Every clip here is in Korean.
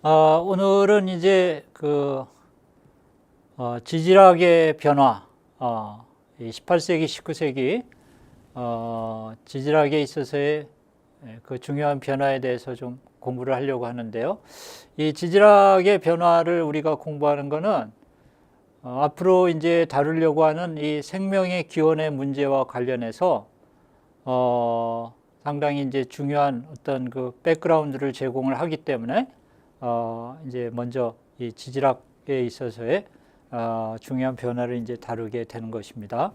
오늘은 이제 지질학의 변화, 이 18세기, 19세기 지질학에 있어서의 그 중요한 변화에 대해서 좀 공부를 하려고 하는데요. 이 지질학의 변화를 우리가 공부하는 것은 앞으로 이제 다루려고 하는 이 생명의 기원의 문제와 관련해서 상당히 이제 중요한 어떤 그 백그라운드를 제공을 하기 때문에 이제 먼저 이 지질학에 있어서의 중요한 변화를 이제 다루게 되는 것입니다.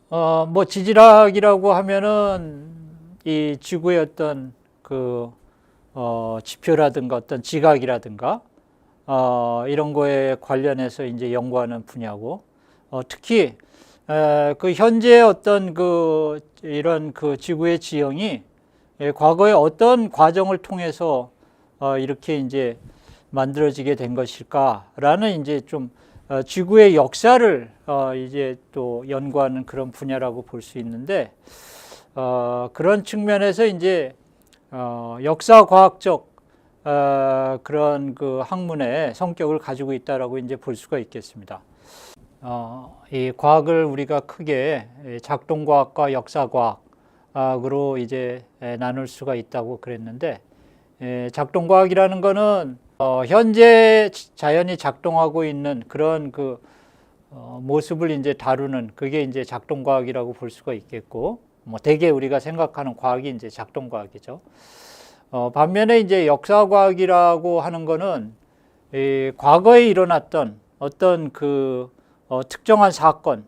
뭐 지질학이라고 하면은 이 지구의 어떤 지표라든가 어떤 지각이라든가 이런 거에 관련해서 이제 연구하는 분야고, 특히 그 현재 어떤 이런 지구의 지형이 과거에 어떤 과정을 통해서 이렇게 이제 만들어지게 된 것일까라는 이제 좀 지구의 역사를 이제 또 연구하는 그런 분야라고 볼 수 있는데, 그런 측면에서 이제 역사과학적 그런 그 학문의 성격을 가지고 있다라고 이제 볼 수가 있겠습니다. 이 과학을 우리가 크게 작동과학과 역사과학으로 이제 나눌 수가 있다고 그랬는데, 작동과학이라는 거는 현재 자연이 작동하고 있는 그런 모습을 이제 다루는 그게 이제 작동과학이라고 볼 수가 있겠고, 뭐 대개 우리가 생각하는 과학이 이제 작동과학이죠. 반면에 이제 역사과학이라고 하는 거는 이 과거에 일어났던 어떤 특정한 사건,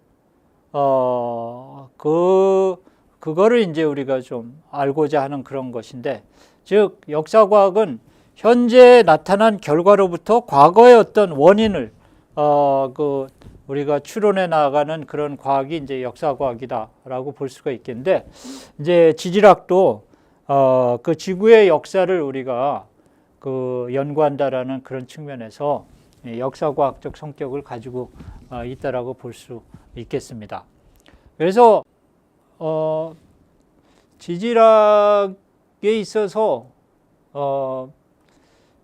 그거를 이제 우리가 좀 알고자 하는 그런 것인데, 즉 역사과학은 현재 나타난 결과로부터 과거의 어떤 원인을 우리가 추론해 나가는 그런 과학이 이제 역사과학이다라고 볼 수가 있겠는데, 이제 지질학도 그 지구의 역사를 우리가 연구한다라는 그런 측면에서 역사과학적 성격을 가지고 있다라고 볼 수 있겠습니다. 그래서 지질학에 있어서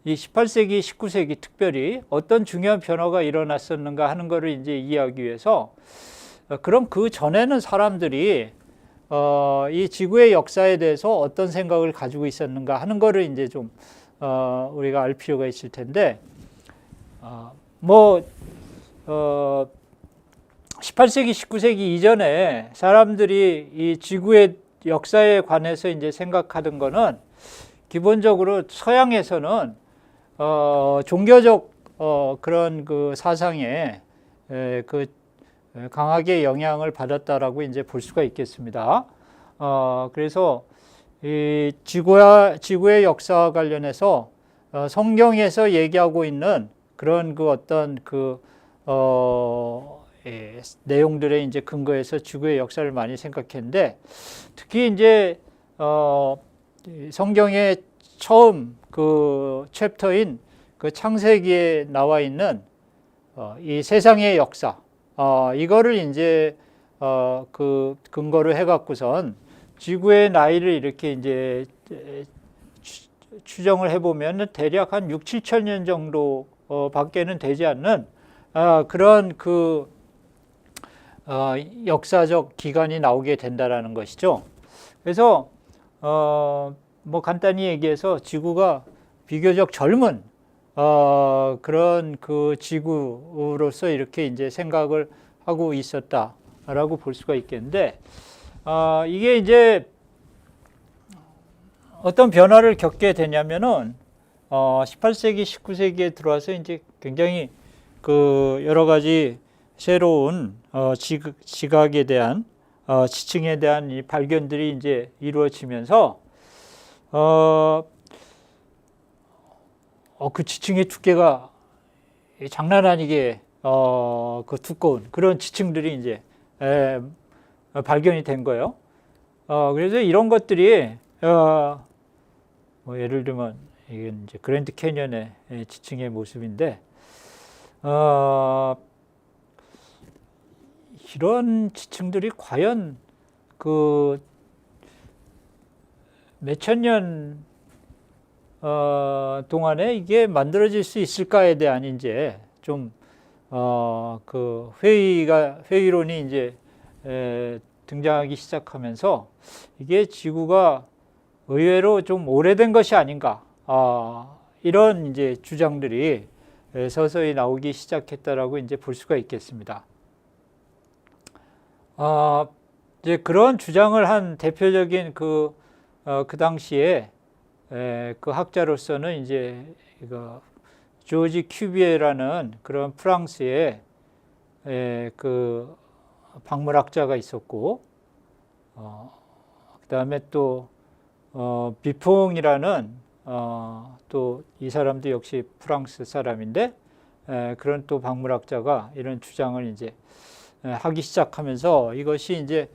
이 18세기, 19세기 특별히 어떤 중요한 변화가 일어났었는가 하는 것을 이제 이해하기 위해서, 그럼 그 전에는 사람들이 이 지구의 역사에 대해서 어떤 생각을 가지고 있었는가 하는 것을 이제 좀 우리가 알 필요가 있을 텐데, 18세기, 19세기 이전에 사람들이 이 지구의 역사에 관해서 이제 생각하던 거는 기본적으로 서양에서는 종교적 그런 사상에 강하게 영향을 받았다라고 이제 볼 수가 있겠습니다. 그래서 이 지구의 역사와 관련해서 성경에서 얘기하고 있는 그런 어떤 내용들의 이제 근거에서 지구의 역사를 많이 생각했는데, 특히 이제 성경의 처음 챕터인 창세기에 나와 있는 이 세상의 역사, 이거를 이제 근거로 해갖고선 지구의 나이를 이렇게 이제 추정을 해보면 대략 한 6, 7천 년 정도 밖에는 되지 않는 그런 역사적 기간이 나오게 된다라는 것이죠. 그래서 뭐 간단히 얘기해서 지구가 비교적 젊은 그런 지구로서 이렇게 이제 생각을 하고 있었다라고 볼 수가 있겠는데, 이게 이제 어떤 변화를 겪게 되냐면은 18세기, 19세기에 들어와서 이제 굉장히 여러 가지 새로운 지각에 대한 지층에 대한 이 발견들이 이제 이루어지면서 그 지층의 두께가 장난 아니게 두꺼운 그런 지층들이 이제 발견이 된 거예요. 그래서 이런 것들이 뭐 예를 들면 이게 이제 그랜드 캐니언의 지층의 모습인데, 이런 지층들이 과연 몇천 년 동안에 이게 만들어질 수 있을까에 대한 이제 좀 그 회의론이 이제 등장하기 시작하면서 이게 지구가 의외로 좀 오래된 것이 아닌가, 이런 이제 주장들이 서서히 나오기 시작했다라고 이제 볼 수가 있겠습니다. 이제 그런 주장을 한 대표적인 그 당시에 그 학자로서는 이제 이거 조지 큐비에라는 그런 프랑스의 그 박물학자가 있었고, 그 다음에 또 비퐁이라는 또 이 사람도 역시 프랑스 사람인데, 그런 또 박물학자가 이런 주장을 이제 하기 시작하면서 이것이 이제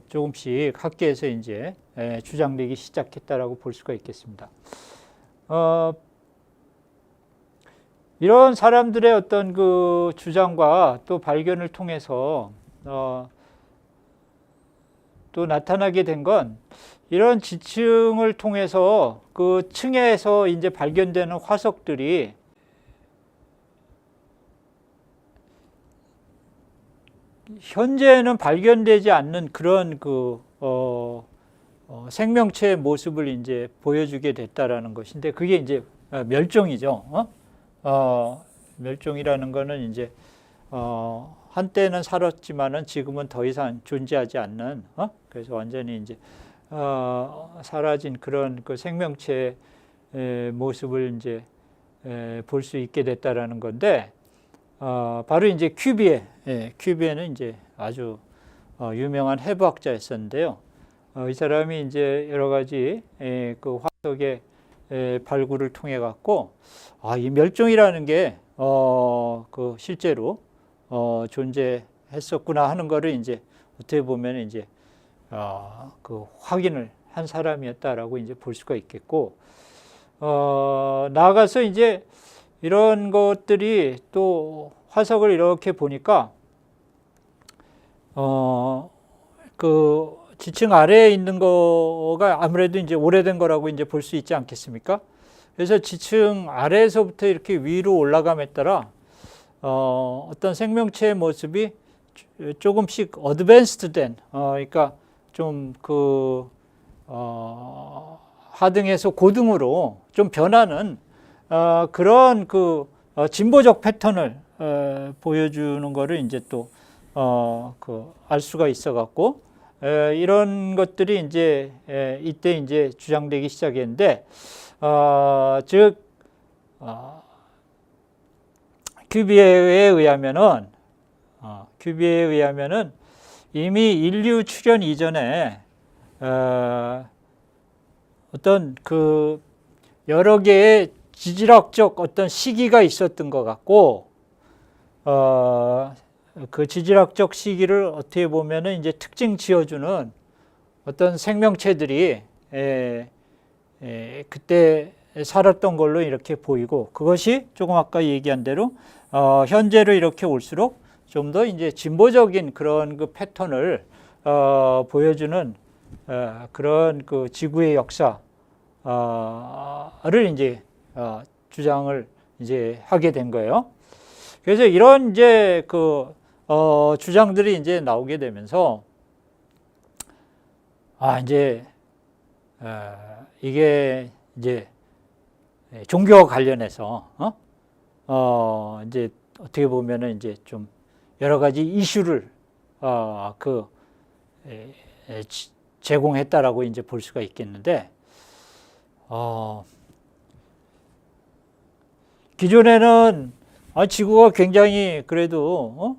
조금씩 학계에서 이제 주장되기 시작했다라고 볼 수가 있겠습니다. 이런 사람들의 어떤 그 주장과 또 발견을 통해서 또 나타나게 된 건, 이런 지층을 통해서 그 층에서 이제 발견되는 화석들이 현재는 발견되지 않는 그런 그 생명체의 모습을 이제 보여주게 됐다라는 것인데, 그게 이제 멸종이죠. 멸종이라는 거는 이제 한때는 살았지만은 지금은 더 이상 존재하지 않는, 그래서 완전히 이제 사라진 그런 그 생명체의 모습을 이제 볼 수 있게 됐다라는 건데, 바로 이제 큐비에는 이제 아주 유명한 해부학자였었는데요. 이 사람이 이제 여러 가지 그 화석의 발굴을 통해 갖고, 이 멸종이라는 게 그 실제로 존재했었구나 하는 거를 이제 어떻게 보면 이제 그 확인을 한 사람이었다라고 이제 볼 수가 있겠고, 나아가서 이제 이런 것들이 또 화석을 이렇게 보니까 그 지층 아래에 있는 거가 아무래도 이제 오래된 거라고 이제 볼 수 있지 않겠습니까? 그래서 지층 아래에서부터 이렇게 위로 올라감에 따라 어떤 생명체의 모습이 조금씩 어드밴스드 된, 그러니까 좀 그 하등에서 고등으로 좀 변하는 그런 그 진보적 패턴을 보여주는 거를 이제 또 그 알 수가 있어 갖고, 이런 것들이 이제 이때 이제 주장되기 시작했는데, 즉 큐비에에 의하면은 이미 인류 출현 이전에 어떤 그 여러 개의 지질학적 어떤 시기가 있었던 것 같고, 그 지질학적 시기를 어떻게 보면은 이제 특징 지어주는 어떤 생명체들이 그때 살았던 걸로 이렇게 보이고, 그것이 조금 아까 얘기한 대로 현재로 이렇게 올수록 좀 더 이제 진보적인 그런 그 패턴을 보여주는 그런 그 지구의 역사를 이제 주장을 이제 하게 된 거예요. 그래서 이런 이제 그 주장들이 이제 나오게 되면서, 이제 이게 이제 종교와 관련해서 이제 어떻게 보면은 이제 좀 여러 가지 이슈를 제공했다라고 이제 볼 수가 있겠는데, 기존에는 지구가 굉장히 그래도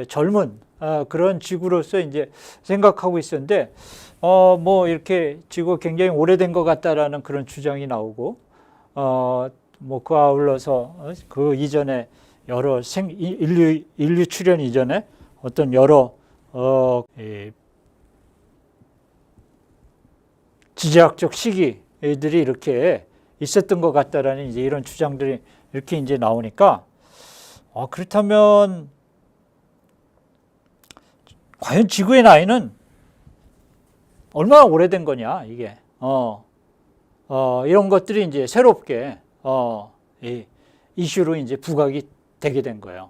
젊은 그런 지구로서 이제 생각하고 있었는데, 뭐 이렇게 지구가 굉장히 오래된 것 같다라는 그런 주장이 나오고, 뭐 그 아울러서 그 이전에 여러 인류 출현 이전에 어떤 여러 지질학적 시기들이 이렇게 있었던 것 같다라는 이제 이런 주장들이 이렇게 이제 나오니까, 그렇다면 과연 지구의 나이는 얼마나 오래된 거냐, 이게. 이런 것들이 이제 새롭게 이 이슈로 이제 부각이 되게 된 거예요.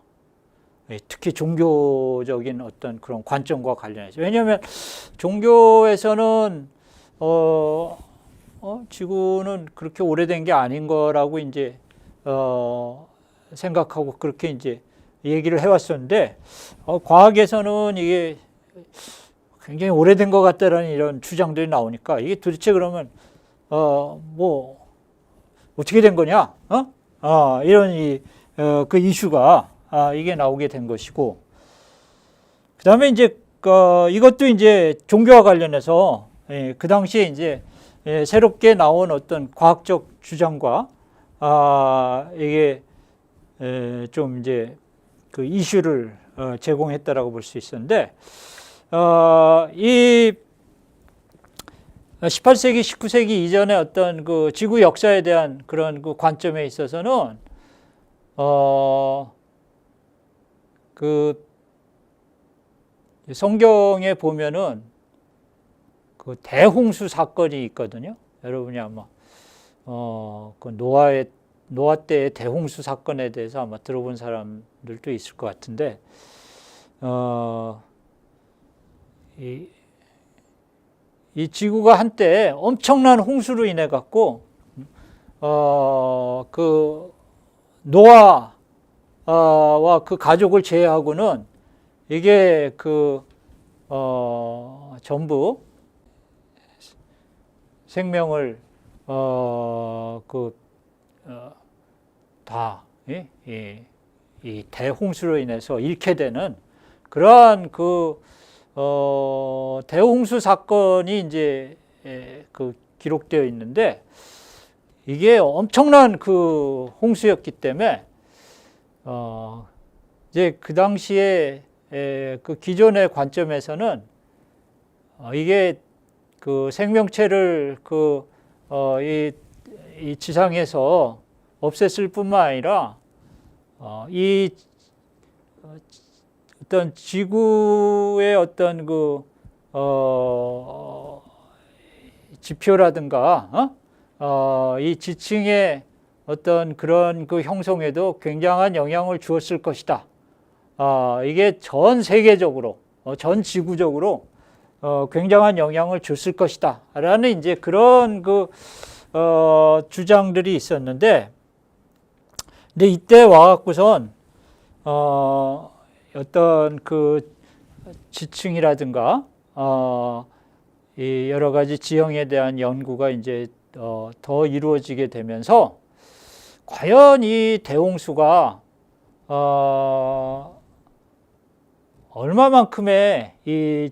특히 종교적인 어떤 그런 관점과 관련해서. 왜냐하면 종교에서는 지구는 그렇게 오래된 게 아닌 거라고 이제 생각하고 그렇게 이제 얘기를 해왔었는데, 과학에서는 이게 굉장히 오래된 것 같다라는 이런 주장들이 나오니까 이게 도대체 그러면 뭐 어떻게 된 거냐? 이런 그 이슈가 이게 나오게 된 것이고, 그다음에 이제 이것도 이제 종교와 관련해서 그 당시에 이제 새롭게 나온 어떤 과학적 주장과 이게 좀 이제 그 이슈를 제공했다라고 볼 수 있었는데, 이 18세기, 19세기 이전의 어떤 그 지구 역사에 대한 그런 그 관점에 있어서는 그 성경에 보면은 그 대홍수 사건이 있거든요. 여러분이 아마 그 노아 때의 대홍수 사건에 대해서 아마 들어본 사람들도 있을 것 같은데, 이 지구가 한때 엄청난 홍수로 인해 갖고 그 노아와 그 가족을 제외하고는 이게 전부 생명을 다 이 대홍수로 인해서 잃게 되는 그러한 대홍수 사건이 이제 기록되어 있는데, 이게 엄청난 그 홍수였기 때문에 이제 그 당시에 그 기존의 관점에서는 이게 그 생명체를 이 지상에서 없앴을 뿐만 아니라 이 어떤 지구의 어떤 지표라든가 이 지층의 어떤 그런 그 형성에도 굉장한 영향을 주었을 것이다. 이게 전 세계적으로, 전 지구적으로 굉장한 영향을 줬을 것이다. 라는 이제 그런 주장들이 있었는데, 근데 이때 와갖고선 어떤 그 지층이라든가 이 여러 가지 지형에 대한 연구가 이제 더 이루어지게 되면서 과연 이 대홍수가 얼마만큼의 이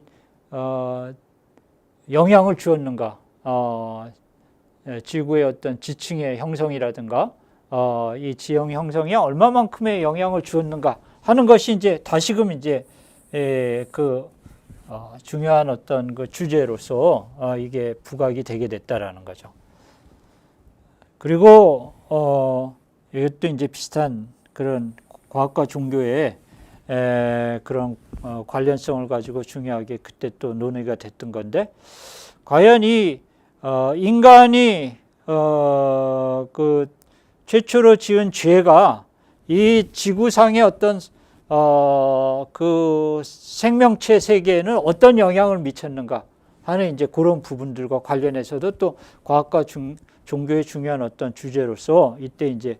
영향을 주었는가, 지구의 어떤 지층의 형성이라든가 이 지형 형성이 얼마만큼의 영향을 주었는가 하는 것이 이제 다시금 이제 중요한 어떤 그 주제로서 이게 부각이 되게 됐다라는 거죠. 그리고 이것도 이제 비슷한 그런 과학과 종교의 그런 관련성을 가지고 중요하게 그때 또 논의가 됐던 건데, 과연 이 인간이 그 최초로 지은 죄가 이 지구상의 어떤 그 생명체 세계에는 어떤 영향을 미쳤는가 하는 이제 그런 부분들과 관련해서도 또 과학과 종교의 중요한 어떤 주제로서 이때 이제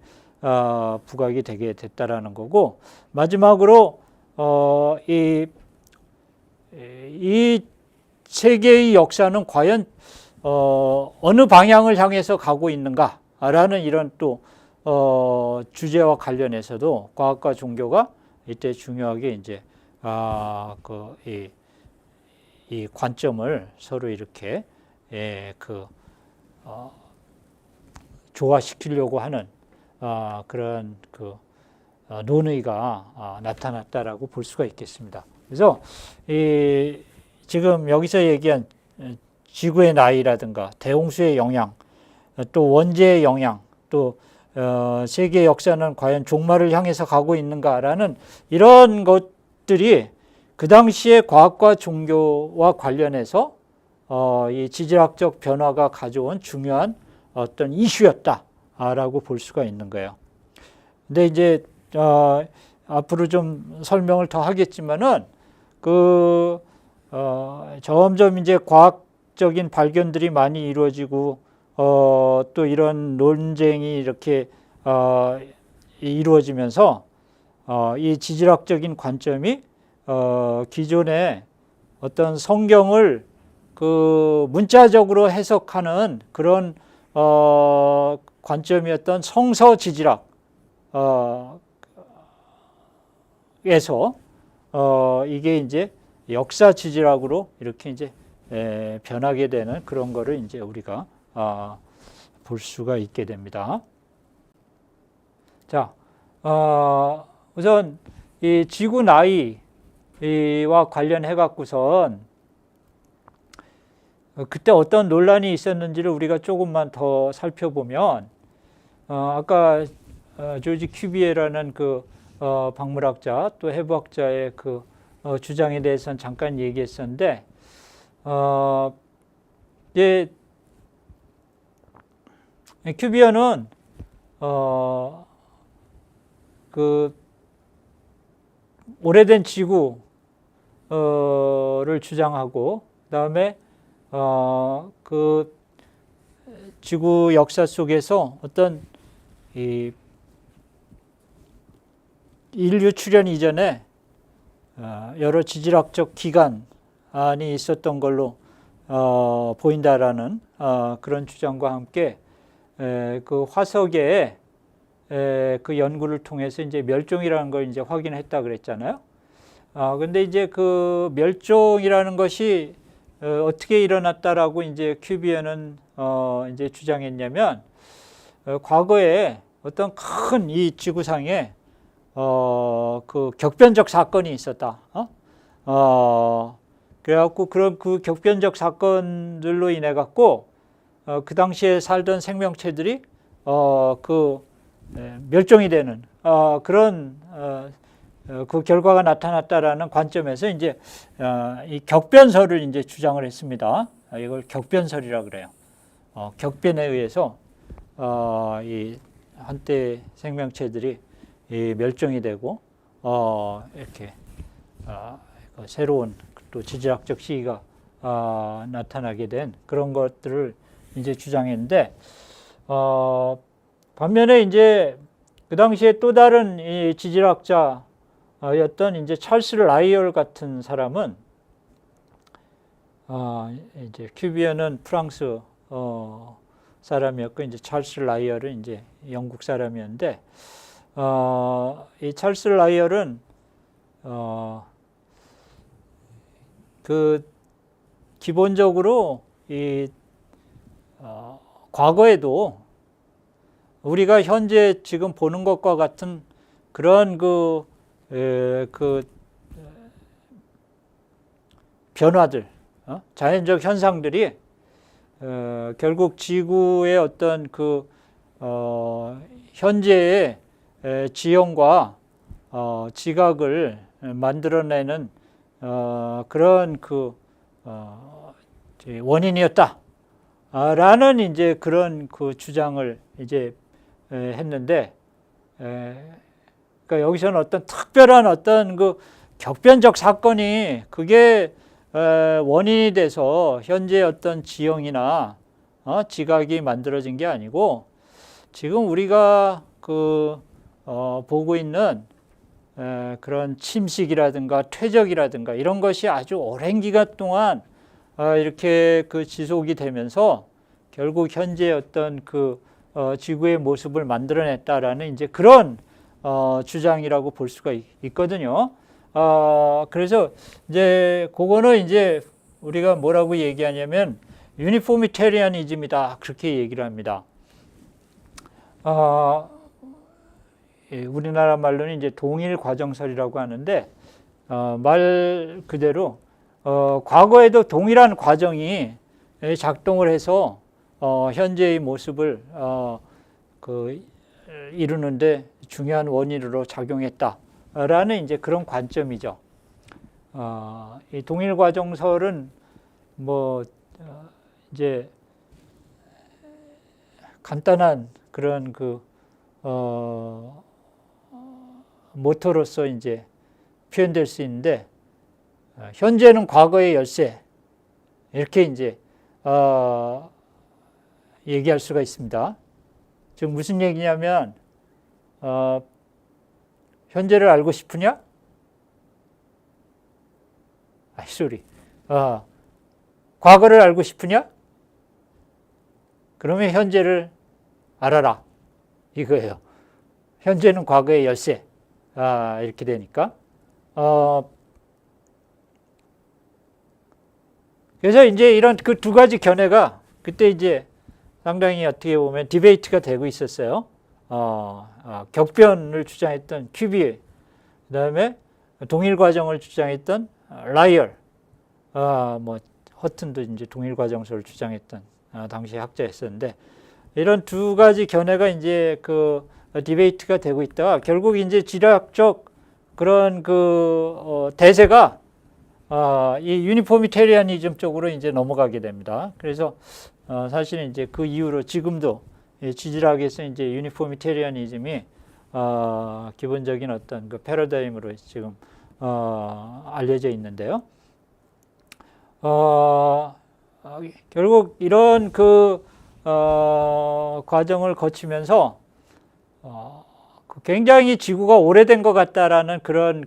부각이 되게 됐다라는 거고, 마지막으로 이 세계의 역사는 과연 어느 방향을 향해서 가고 있는가라는 이런 또 주제와 관련해서도 과학과 종교가 이때 중요하게 이제 이 관점을 서로 이렇게 조화시키려고 하는 그런 논의가 나타났다라고 볼 수가 있겠습니다. 그래서 지금 여기서 얘기한 지구의 나이라든가 대홍수의 영향, 또 원재의 영향, 또 세계 역사는 과연 종말을 향해서 가고 있는가라는 이런 것들이 그 당시에 과학과 종교와 관련해서 이 지질학적 변화가 가져온 중요한 어떤 이슈였다라고 볼 수가 있는 거예요. 근데 이제 앞으로 좀 설명을 더 하겠지만은 점점 이제 과학적인 발견들이 많이 이루어지고 또 이런 논쟁이 이렇게 이루어지면서 이 지질학적인 관점이 기존의 어떤 성경을 문자적으로 해석하는 그런 관점이었던 성서 지질학 에서 이게 이제 역사 지질학으로 이렇게 이제 변하게 되는 그런 거를 이제 우리가 볼 수가 있게 됩니다. 자, 우선 이 지구 나이와 관련해 갖고선 그때 어떤 논란이 있었는지를 우리가 조금만 더 살펴보면 아까 조지 큐비에라는 박물학자 또 해부학자의 주장에 대해서는 잠깐 얘기했었는데 이제 큐비어는 오래된 지구를 주장하고 그다음에 지구 역사 속에서 어떤 이 인류 출현 이전에 여러 지질학적 기간이 있었던 걸로 보인다라는 그런 주장과 함께 화석의 연구를 통해서 이제 멸종이라는 걸 이제 확인했다 그랬잖아요. 근데 이제 멸종이라는 것이 어떻게 일어났다라고 이제 큐비어는 이제 주장했냐면 과거에 어떤 큰 이 지구상에 격변적 사건이 있었다. 그래갖고 그런 격변적 사건들로 인해 갖고 그 당시에 살던 생명체들이 멸종이 되는 그런 결과가 나타났다라는 관점에서 이제 이 격변설을 이제 주장을 했습니다. 이걸 격변설이라 그래요. 격변에 의해서 이 한때 생명체들이 멸종이 되고 이렇게 새로운 또 지질학적 시기가 나타나게 된 그런 것들을 이제 주장했는데 반면에 이제 그 당시에 또 다른 이 지질학자였던 이제 찰스 라이얼 같은 사람은 이제 큐비어는 프랑스 사람이었고 이제 찰스 라이얼은 이제 영국 사람이었는데 이 찰스 라이얼은 기본적으로 이 과거에도 우리가 현재 지금 보는 것과 같은 그런 변화들, 자연적 현상들이 결국 지구의 어떤 현재의 지형과 지각을 만들어내는 그런 원인이었다라는 이제 그런 주장을 이제 했는데, 그러니까 여기서는 어떤 특별한 어떤 격변적 사건이 그게 원인이 돼서 현재 어떤 지형이나 지각이 만들어진 게 아니고 지금 우리가 보고 있는 그런 침식이라든가 퇴적이라든가 이런 것이 아주 오랜 기간 동안 이렇게 지속이 되면서 결국 현재 어떤 지구의 모습을 만들어냈다라는 이제 그런 주장이라고 볼 수가 있거든요. 그래서 이제 그거는 이제 우리가 뭐라고 얘기하냐면 유니포미테리아니즘이다 그렇게 얘기를 합니다. 우리나라 말로는 이제 동일 과정설이라고 하는데 말 그대로 과거에도 동일한 과정이 작동을 해서 현재의 모습을 이루는데 중요한 원인으로 작용했다라는 이제 그런 관점이죠. 이 동일 과정설은 이제 간단한 그런 모토로서 이제 표현될 수 있는데, 현재는 과거의 열쇠, 이렇게 이제 얘기할 수가 있습니다. 즉 무슨 얘기냐면, 현재를 알고 싶으냐? 소리. 과거를 알고 싶으냐? 그러면 현재를 알아라. 이거예요. 현재는 과거의 열쇠. 이렇게 되니까. 그래서 이제 이런 그 두 가지 견해가 그때 이제 상당히 어떻게 보면 디베이트가 되고 있었어요. 격변을 주장했던 큐비, 그 다음에 동일 과정을 주장했던 라이얼, 뭐 허튼도 이제 동일 과정설을 주장했던 당시 학자였었는데, 이런 두 가지 견해가 이제 그 디베이트가 되고 있다가 결국 이제 지리학적 그런 대세가 이 유니포미테리아니즘 쪽으로 이제 넘어가게 됩니다. 그래서 사실은 이제 그 이후로 지금도 지질학에서 이제 유니포미테리아니즘이 기본적인 어떤 그 패러다임으로 지금 알려져 있는데요. 결국 이런 과정을 거치면서 굉장히 지구가 오래된 것 같다라는 그런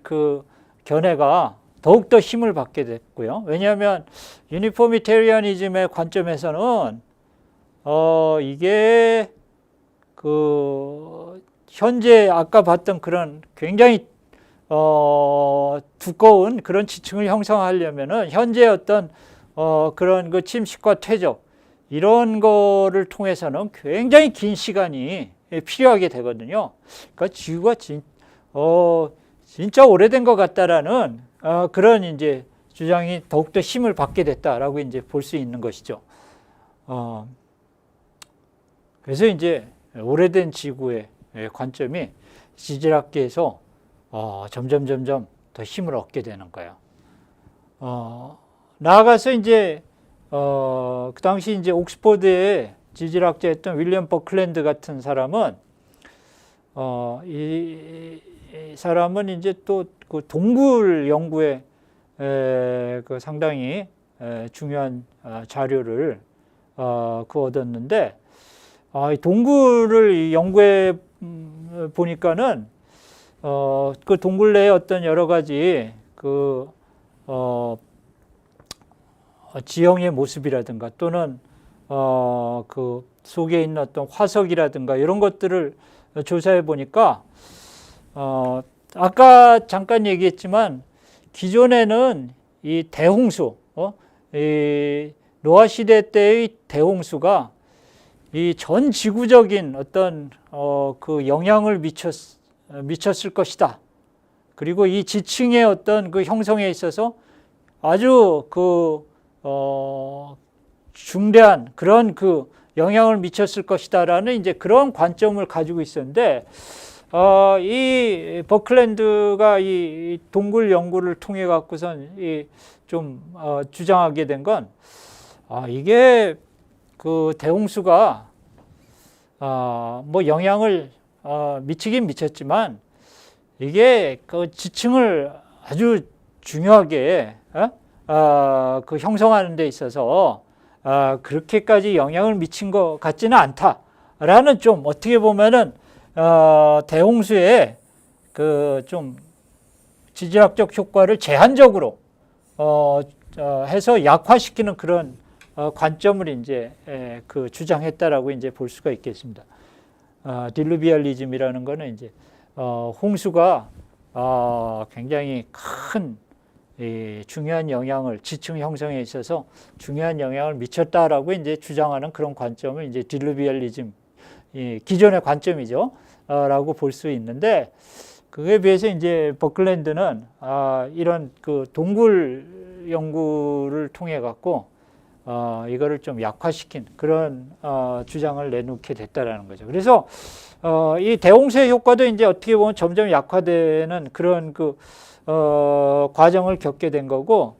견해가 더욱더 힘을 받게 됐고요. 왜냐하면 유니포미테리아니즘의 관점에서는 이게 현재 아까 봤던 그런 굉장히 두꺼운 그런 지층을 형성하려면은 현재 어떤 그런 침식과 퇴적 이런 거를 통해서는 굉장히 긴 시간이 필요하게 되거든요. 그러니까 지구가 진짜 오래된 것 같다라는 그런 이제 주장이 더욱더 힘을 받게 됐다라고 이제 볼 수 있는 것이죠. 그래서 이제 오래된 지구의 관점이 지질학계에서 점점 더 힘을 얻게 되는 거예요. 나아가서 이제 그 당시 이제 옥스퍼드의 지질학자였던 윌리엄 버클랜드 같은 사람은 이 사람은 이제 또 그 동굴 연구에 상당히 중요한 자료를 얻었는데, 이 동굴을 연구해 보니까는 그 동굴 내에 어떤 여러 가지 지형의 모습이라든가 또는 그 속에 있는 어떤 화석이라든가 이런 것들을 조사해 보니까 아까 잠깐 얘기했지만 기존에는 이 대홍수, 이 노아 시대 때의 대홍수가 이 전 지구적인 어떤 그 영향을 미쳤을 것이다. 그리고 이 지층의 어떤 그 형성에 있어서 아주 중대한 그런 영향을 미쳤을 것이다라는 이제 그런 관점을 가지고 있었는데, 이 버클랜드가 이 동굴 연구를 통해 갖고선 좀 주장하게 된 건, 이게 그 대홍수가 뭐 영향을 미치긴 미쳤지만 이게 그 지층을 아주 중요하게 형성하는 데 있어서 그렇게까지 영향을 미친 것 같지는 않다라는, 좀 어떻게 보면은 대홍수의 좀 지질학적 효과를 제한적으로 해서 약화시키는 그런 관점을 이제 주장했다라고 이제 볼 수가 있겠습니다. 딜루비알리즘이라는 거는 이제 홍수가 굉장히 큰 중요한 영향을, 지층 형성에 있어서 중요한 영향을 미쳤다라고 이제 주장하는 그런 관점을 이제 딜루비알리즘, 기존의 관점이죠. 라고 볼 수 있는데, 그에 비해서 이제 버클랜드는 이런 그 동굴 연구를 통해 갖고 이거를 좀 약화시킨 그런 주장을 내놓게 됐다라는 거죠. 그래서 이 대홍수의 효과도 이제 어떻게 보면 점점 약화되는 그런 과정을 겪게 된 거고,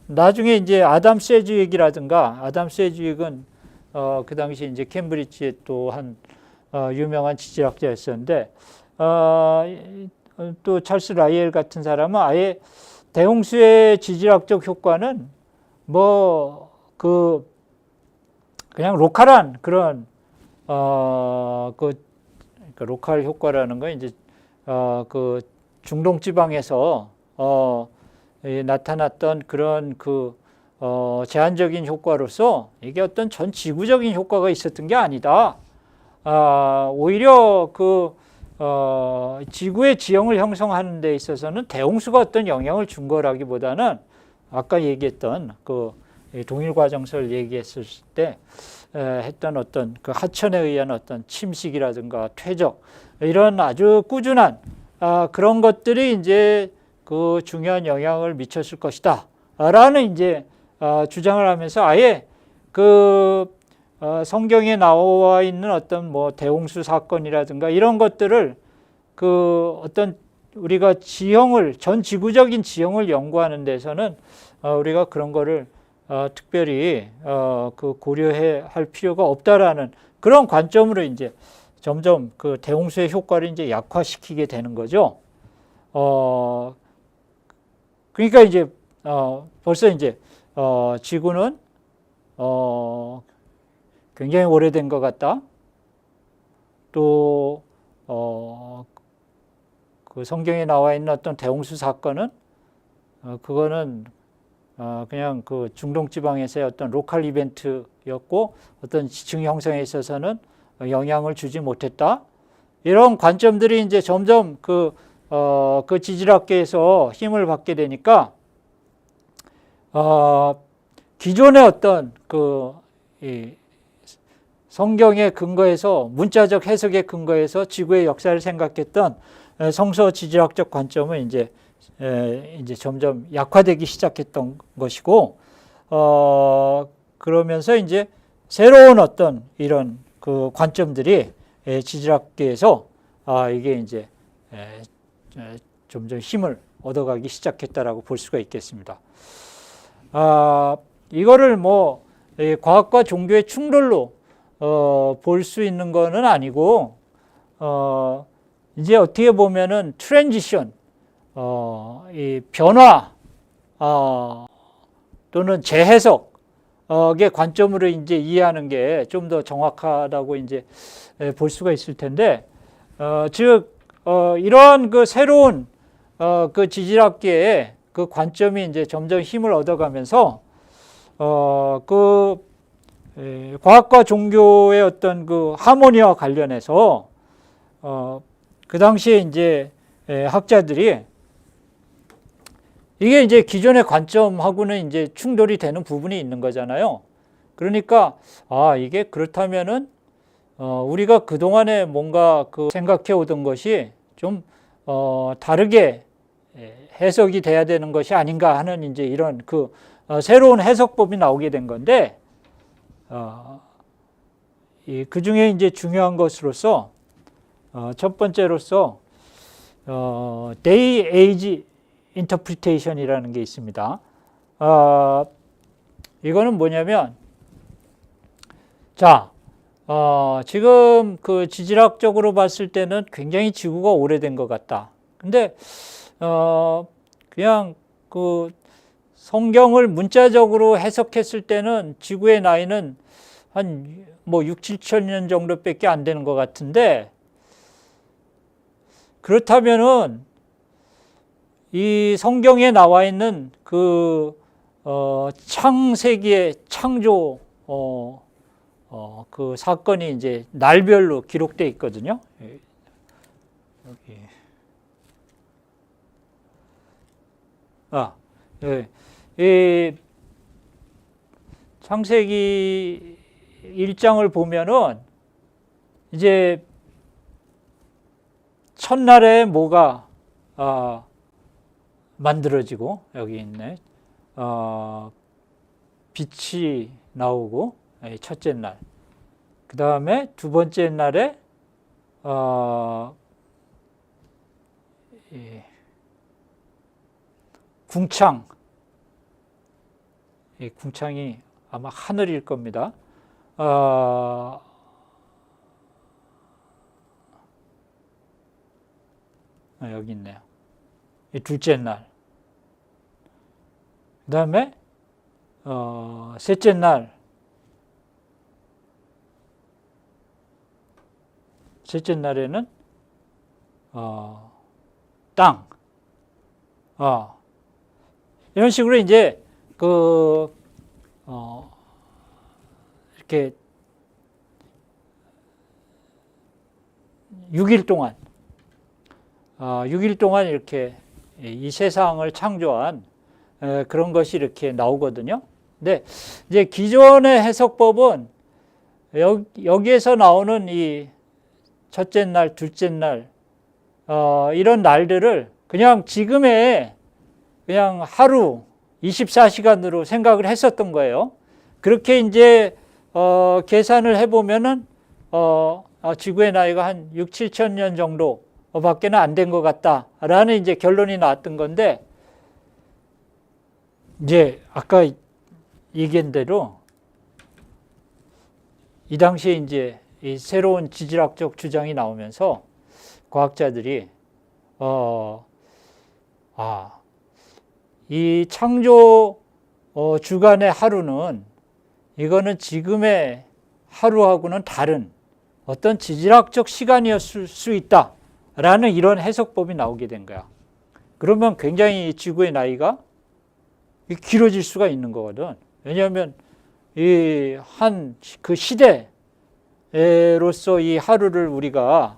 나중에 이제 아담 세주익이라든가, 아담 세주익은 그 당시 이제 캠브리지의 또 한 유명한 지질학자였었는데, 또 찰스 라이엘 같은 사람은 아예 대홍수의 지질학적 효과는 뭐 그냥 로컬한 그런 그러니까 로컬 효과라는 건 이제 그 중동 지방에서 나타났던 그런 제한적인 효과로서 이게 어떤 전 지구적인 효과가 있었던 게 아니다. 오히려 지구의 지형을 형성하는 데 있어서는 대홍수가 어떤 영향을 준 거라기보다는 아까 얘기했던 동일 과정설 얘기했을 때 했던 어떤 그 하천에 의한 어떤 침식이라든가 퇴적, 이런 아주 꾸준한 그런 것들이 이제 그 중요한 영향을 미쳤을 것이다 라는 이제 주장을 하면서 아예 성경에 나와 있는 어떤 뭐 대홍수 사건이라든가 이런 것들을 어떤 우리가 전 지구적인 지형을 연구하는 데서는 우리가 그런 거를 특별히 고려해 할 필요가 없다라는 그런 관점으로 이제 점점 그 대홍수의 효과를 이제 약화시키게 되는 거죠. 그러니까 이제 벌써 이제 지구는 굉장히 오래된 것 같다. 또 그 성경에 나와 있는 어떤 대홍수 사건은 그거는 그냥 그 중동 지방에서의 어떤 로컬 이벤트였고 어떤 지층 형성에 있어서는 영향을 주지 못했다. 이런 관점들이 이제 점점 그 지질학계에서 힘을 받게 되니까 기존의 어떤 이 성경의 근거에서 문자적 해석의 근거에서 지구의 역사를 생각했던 성서 지질학적 관점은 이제 점점 약화되기 시작했던 것이고, 그러면서 이제 새로운 어떤 이런 그 관점들이 지질학계에서 이게 이제 점점 힘을 얻어가기 시작했다라고 볼 수가 있겠습니다. 이거를 뭐 과학과 종교의 충돌로 볼 수 있는 거는 아니고, 이제 어떻게 보면은 트랜지션, 이 변화, 또는 재해석의 관점으로 이제 이해하는 게 좀 더 정확하다고 이제 볼 수가 있을 텐데, 즉, 이러한 그 새로운 그 지질학계의 그 관점이 이제 점점 힘을 얻어가면서, 과학과 종교의 어떤 그 하모니와 관련해서, 그 당시에 이제 학자들이 이게 이제 기존의 관점하고는 이제 충돌이 되는 부분이 있는 거잖아요. 그러니까, 이게 그렇다면은, 우리가 그동안에 뭔가 생각해 오던 것이 좀, 다르게 해석이 돼야 되는 것이 아닌가 하는 이제 이런 새로운 해석법이 나오게 된 건데, 그 중에 이제 중요한 것으로서, 첫 번째로서, Day Age Interpretation이라는 게 있습니다. 이거는 뭐냐면, 지금 그 지질학적으로 봤을 때는 굉장히 지구가 오래된 것 같다. 근데, 그냥 성경을 문자적으로 해석했을 때는 지구의 나이는 한 뭐 6, 7천 년 정도밖에 안 되는 것 같은데, 그렇다면은 이 성경에 나와 있는 창세기의 창조 그 사건이 이제 날별로 기록되어 있거든요. 여기. 이 창세기 1장을 보면은 이제 첫날에 뭐가 만들어지고, 여기 있네. 빛이 나오고, 첫째 날. 그 다음에 두 번째 날에 궁창. 이 궁창이 아마 하늘일 겁니다. 여기 있네요. 이 둘째 날. 그 다음에 셋째 날. 셋째 날에는 땅. 이런 식으로 이제 이렇게 6일 동안 6일 동안 이렇게 이 세상을 창조한 그런 것이 이렇게 나오거든요. 근데 이제 기존의 해석법은 여기에서 나오는 이 첫째 날, 둘째 날 이런 날들을 그냥 지금의 그냥 하루 24시간으로 생각을 했었던 거예요. 그렇게 이제 계산을 해보면은 지구의 나이가 한 6, 7천 년 정도 밖에는 안 된 것 같다라는 이제 결론이 나왔던 건데, 이제 아까 얘기한 대로 이 당시에 이제 이 새로운 지질학적 주장이 나오면서 과학자들이 이 창조 주간의 하루는 이거는 지금의 하루하고는 다른 어떤 지질학적 시간이었을 수 있다라는 이런 해석법이 나오게 된 거야. 그러면 굉장히 지구의 나이가 길어질 수가 있는 거거든. 왜냐하면 이 한 그 시대로서 이 하루를 우리가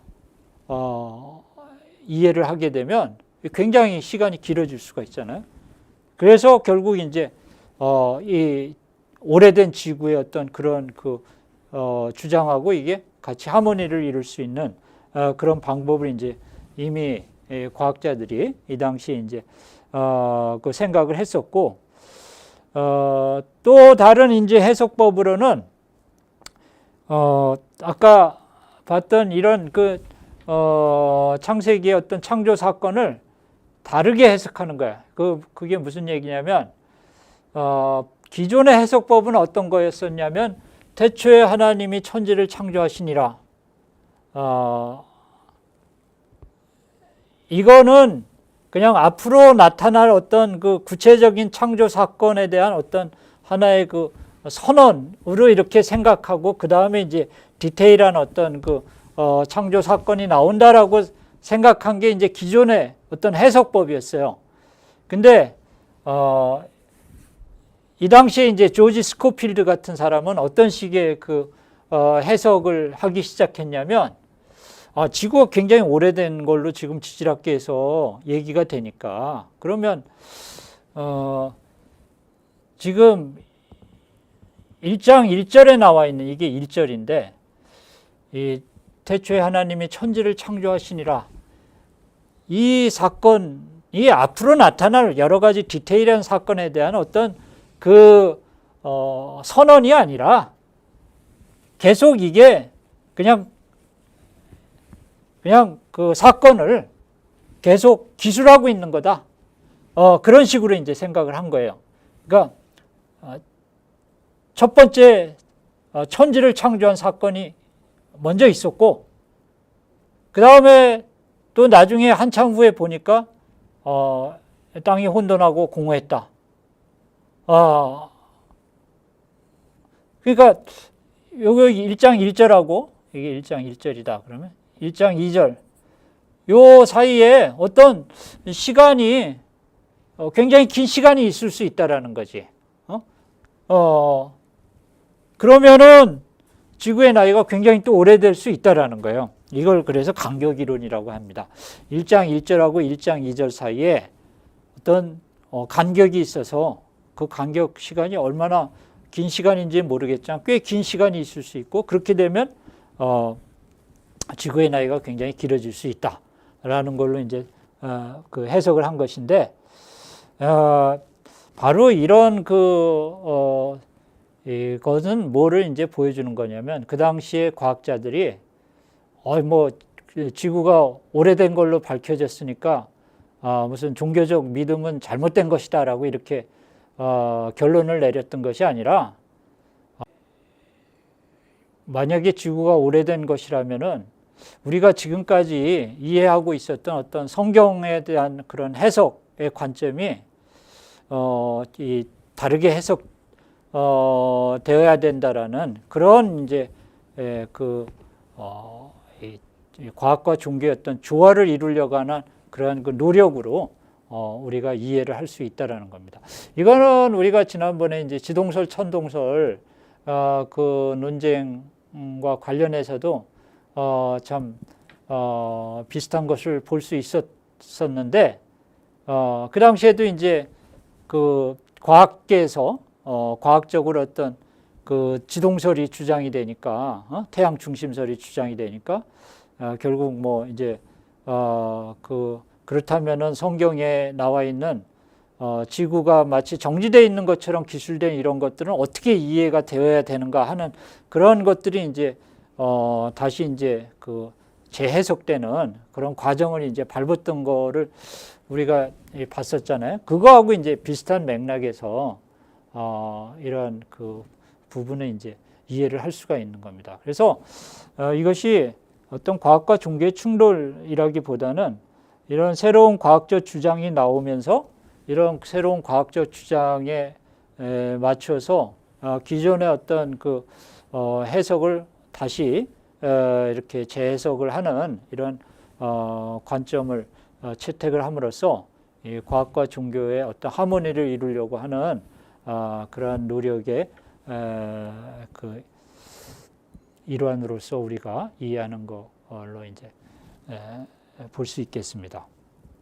이해를 하게 되면 굉장히 시간이 길어질 수가 있잖아요. 그래서 결국 이제 이 오래된 지구의 어떤 그런 주장하고 이게 같이 하모니를 이룰 수 있는 그런 방법을 이제 이미 과학자들이 이 당시에 이제 그 생각을 했었고, 또 다른 이제 해석법으로는 아까 봤던 이런 창세기의 어떤 창조 사건을 다르게 해석하는 거야. 그게 무슨 얘기냐면, 기존의 해석법은 어떤 거였었냐면, 태초에 하나님이 천지를 창조하시니라. 이거는 그냥 앞으로 나타날 어떤 그 구체적인 창조 사건에 대한 어떤 하나의 그 선언으로 이렇게 생각하고, 그 다음에 이제 디테일한 어떤 창조 사건이 나온다라고 생각한 게 이제 기존의 어떤 해석법이었어요. 근데 이 당시에 이제 조지 스코필드 같은 사람은 어떤 식의 해석을 하기 시작했냐면, 지구가 굉장히 오래된 걸로 지금 지질학계에서 얘기가 되니까, 그러면 지금 1장 1절에 나와 있는 이게 1절인데, 이 태초에 하나님이 천지를 창조하시니라, 이 사건이 앞으로 나타날 여러 가지 디테일한 사건에 대한 어떤 선언이 아니라 계속 이게 그냥 그 사건을 계속 기술하고 있는 거다. 그런 식으로 이제 생각을 한 거예요. 그러니까 첫 번째 천지를 창조한 사건이 먼저 있었고, 그 다음에 또 나중에 한참 후에 보니까 땅이 혼돈하고 공허했다. 그러니까 여기 1장 1절하고 이게 1장 1절이다. 그러면 1장 2절 요 사이에 어떤 시간이 굉장히 긴 시간이 있을 수 있다라는 거지. 그러면은 지구의 나이가 굉장히 또 오래될 수 있다라는 거예요. 이걸 그래서 간격 이론이라고 합니다. 1장 1절하고 1장 2절 사이에 어떤 간격이 있어서 그 간격 시간이 얼마나 긴 시간인지 모르겠지만 꽤 긴 시간이 있을 수 있고, 그렇게 되면 지구의 나이가 굉장히 길어질 수 있다라는 걸로 이제 그 해석을 한 것인데, 바로 이런 이것은 뭐를 이제 보여주는 거냐면, 그 당시에 과학자들이 지구가 오래된 걸로 밝혀졌으니까 무슨 종교적 믿음은 잘못된 것이다라고 이렇게 결론을 내렸던 것이 아니라, 만약에 지구가 오래된 것이라면은 우리가 지금까지 이해하고 있었던 어떤 성경에 대한 그런 해석의 관점이 이 다르게 해석 되어야 된다라는 그런 이제 이 과학과 종교의 어떤 조화를 이루려고 하는 그런 그 노력으로 우리가 이해를 할 수 있다라는 겁니다. 이거는 우리가 지난번에 이제 지동설, 천동설 그 논쟁과 관련해서도 참 비슷한 것을 볼 수 있었는데 그 당시에도 이제 그 과학계에서 과학적으로 어떤 그 지동설이 주장이 되니까 태양 중심설이 주장이 되니까 결국 뭐 이제 그렇다면은 성경에 나와 있는 지구가 마치 정지되어 있는 것처럼 기술된 이런 것들은 어떻게 이해가 되어야 되는가 하는 그런 것들이 이제 다시 이제 그 재해석되는 그런 과정을 이제 밟았던 거를 우리가 봤었잖아요. 그거하고 이제 비슷한 맥락에서 이런 그 부분을 이제 이해를 할 수가 있는 겁니다. 그래서 이것이 어떤 과학과 종교의 충돌이라기보다는 이런 새로운 과학적 주장이 나오면서 이런 새로운 과학적 주장에 맞춰서 기존의 어떤 그 해석을 다시 이렇게 재해석을 하는 이런 관점을 채택을 함으로써 이 과학과 종교의 어떤 하모니를 이루려고 하는 그러한 노력의 그 일환으로서 우리가 이해하는 걸로 이제 볼 수 있겠습니다.